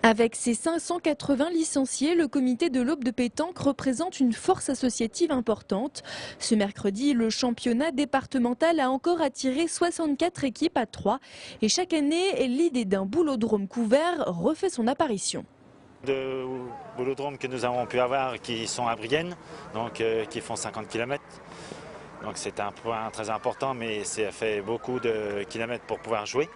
Avec ses 580 licenciés, le comité de l'Aube de pétanque représente une force associative importante. Ce mercredi, le championnat départemental a encore attiré 64 équipes à 3. Et chaque année, l'idée d'un boulodrome couvert refait son apparition. De boulodromes que nous avons pu avoir qui sont à Brienne, donc qui font 50 km. Donc c'est un point très important, mais ça fait beaucoup de kilomètres pour pouvoir jouer.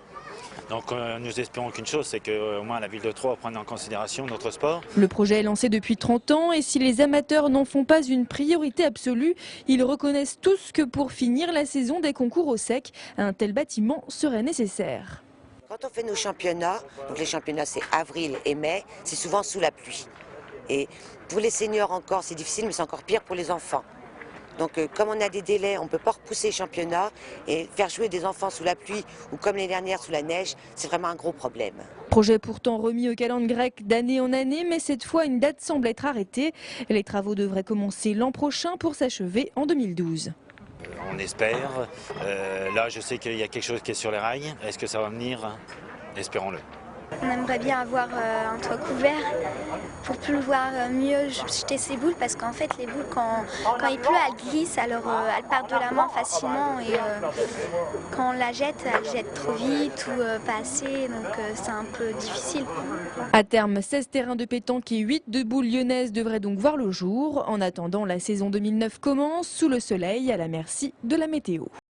Donc nous espérons qu'une chose, c'est qu'au moins la ville de Troyes prenne en considération notre sport. Le projet est lancé depuis 30 ans et si les amateurs n'en font pas une priorité absolue, ils reconnaissent tous que pour finir la saison des concours au sec, un tel bâtiment serait nécessaire. Quand on fait nos championnats, donc les championnats c'est avril et mai, c'est souvent sous la pluie. Et pour les seniors encore c'est difficile, mais c'est encore pire pour les enfants. Donc comme on a des délais, on ne peut pas repousser les championnats et faire jouer des enfants sous la pluie ou comme les dernières sous la neige, c'est vraiment un gros problème. Projet pourtant remis au calendrier grec d'année en année, mais cette fois une date semble être arrêtée. Les travaux devraient commencer l'an prochain pour s'achever en 2012. On espère. Là, je sais qu'il y a quelque chose qui est sur les rails. Est-ce que ça va venir? Espérons-le. On aimerait bien avoir un toit couvert pour pouvoir mieux jeter ses boules parce qu'en fait les boules quand il pleut elles glissent, alors elles partent de la main facilement et quand on la jette, elles jettent trop vite ou pas assez, donc c'est un peu difficile. À terme, 16 terrains de pétanque et 8 de boules lyonnaises devraient donc voir le jour. En attendant, la saison 2009 commence sous le soleil à la merci de la météo.